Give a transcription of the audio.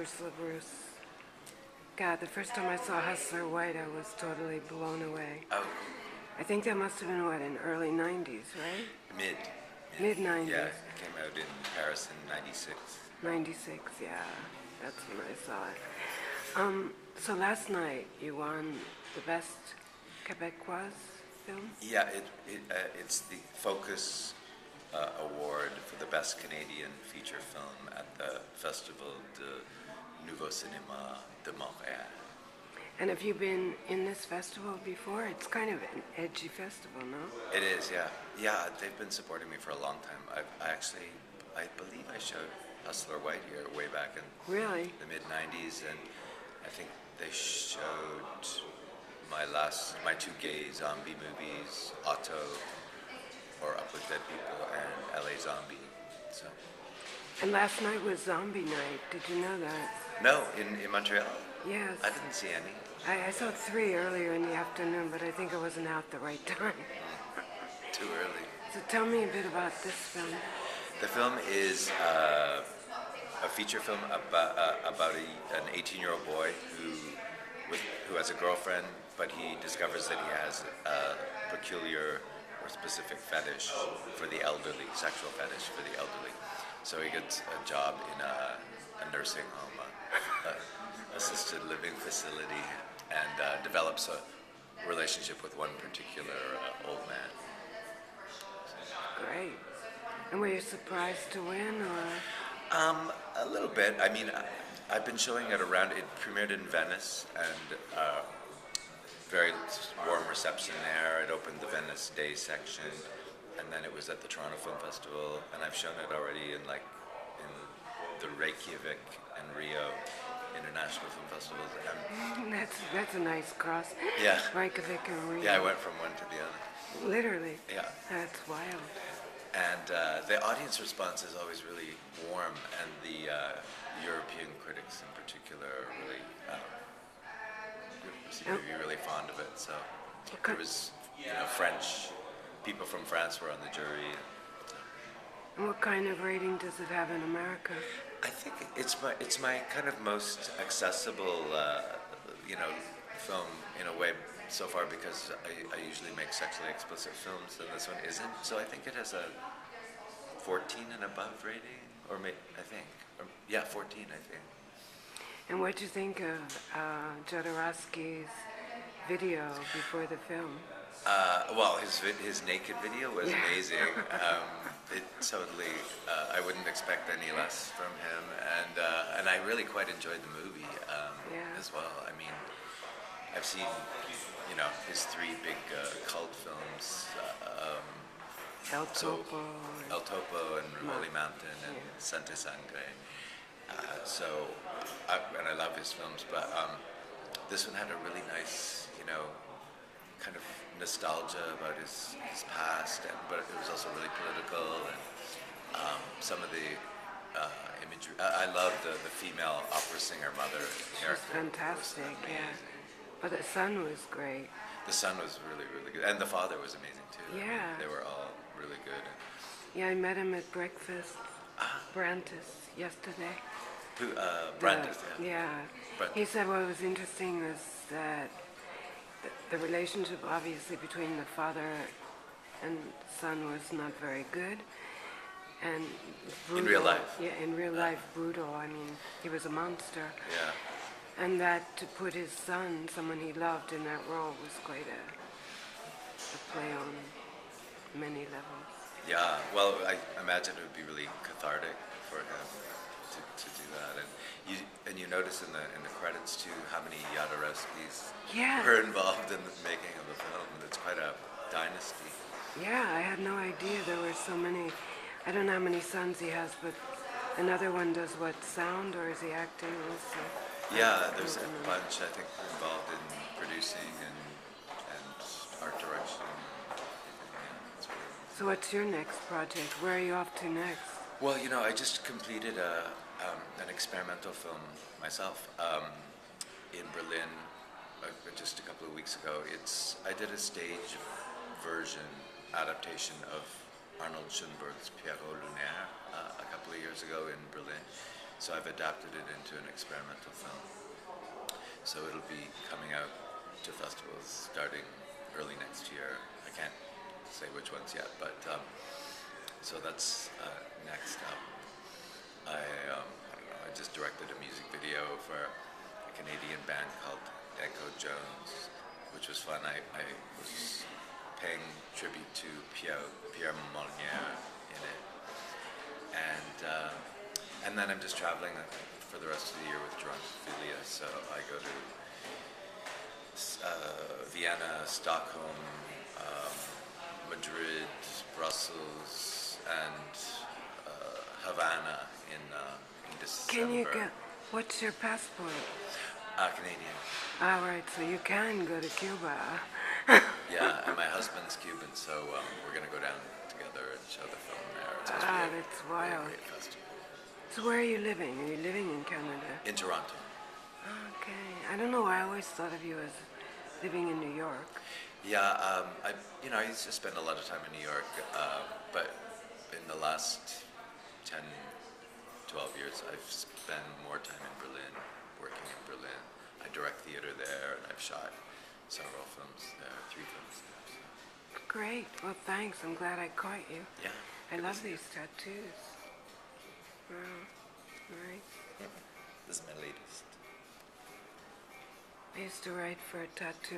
Bruce LaBruce. God, the first time I saw Hustler White, I was totally blown away. Oh, I think that must have been, what, in early 90s, right? mid. Mid-90s. Yeah, it came out in Paris in 96. 96, yeah. That's when I saw it. So last night you won the best Quebecoise film? Yeah, it's the Focus Award for the best Canadian feature film at the Festival de Nouveau Cinéma de Montréal. And have you been in this festival before? It's kind of an edgy festival, no? It is, yeah. Yeah, they've been supporting me for a long time. I believe I showed Hustler White here way back in Really? the mid-90s, and I think they showed my two gay zombie movies, Otto, or Up with Dead People, and LA Zombie. So. And last night was Zombie Night. Did you know that? No, in Montreal? Yes. I didn't see any. I saw 3 earlier in the afternoon, but I think I wasn't out the right time. Too early. So tell me a bit about this film. The film is a feature film about an 18-year-old boy who has a girlfriend, but he discovers that he has a peculiar or specific fetish for the elderly, sexual fetish for the elderly. So he gets a job in a nursing home, a assisted living facility, and develops a relationship with one particular old man. Great. And were you surprised to win, or? A little bit. I mean, I've been showing it around. It premiered in Venice, and very warm reception there. It opened the Venice Day section, and then it was at the Toronto Film Festival, and I've shown it already in the Reykjavik and Rio International Film Festivals. That's a nice cross. Yeah. Reykjavik and Rio. Yeah, I went from one to the other. Literally. Yeah. That's wild. And the audience response is always really warm, and the European critics in particular really seem to be really fond of it. So there was, French people from France were on the jury. And what kind of rating does it have in America? I think it's my kind of most accessible, film in a way so far, because I usually make sexually explicit films, and this one isn't. So I think it has a 14 and above rating, or 14, I think. And what do you think of Jodorowsky's video before the film? Well, his naked video was amazing. It totally, I wouldn't expect any less from him, and I really quite enjoyed the movie as well. I mean, I've seen, his 3 big cult films, El Topo. El Topo and Holy Mountain and Santa Sangre. And I love his films, but this one had a really nice, kind of nostalgia about his past, but it was also really political, and some of the imagery. I love the female opera singer mother character. She's fantastic, yeah. But the son was great. The son was really, really good, and the father was amazing too. Yeah. They were all really good. Yeah, I met him at breakfast, Brantis, yesterday. Who, Brantis, Yeah. Brantis. He said what was interesting was that the relationship, obviously, between the father and son was not very good. And brutal. In real life? Yeah, in real life, brutal. I mean, he was a monster. Yeah. And that to put his son, someone he loved, in that role was quite a play on many levels. Yeah, well, I imagine it would be really cathartic for him to do that. And you notice in the credits too how many Jodorowskys were involved in the making of the film. It's quite a dynasty. Yeah, I had no idea there were so many. I don't know how many sons he has, but another one does what, sound, or is he acting also? Yeah, there's a bunch, I think, involved in producing and art direction. So what's your next project? Where are you off to next? Well, I just completed an experimental film myself in Berlin just a couple of weeks ago. I did a stage version adaptation of Arnold Schoenberg's Pierrot Lunaire a couple of years ago in Berlin. So I've adapted it into an experimental film. So it'll be coming out to festivals starting early next year. I can't say which ones yet, but so that's next up. I don't know. I just directed a music video for a Canadian band called Echo Jones, which was fun. I was paying tribute to Pierre Molyneux in it, and then I'm just traveling for the rest of the year with Gerontophilia. So I go to Vienna, Stockholm, Madrid, Brussels, and Havana in December. Can you get? What's your passport? Canadian. All right, so you can go to Cuba. Yeah, and my husband's Cuban, so we're gonna go down together and show the film there. It's supposed to be That's a wild. great festival. So where are you living? Are you living in Canada? In Toronto. Okay. I don't know. I always thought of you as living in New York. Yeah, I used to spend a lot of time in New York, but in the last 10, 12 years, I've spent more time in Berlin, working in Berlin. I direct theater there, and I've shot several films there, 3 films there. So. Great. Well, thanks. I'm glad I caught you. Yeah. I love these tattoos. Wow. Nice. This is my latest. I used to write for a tattoo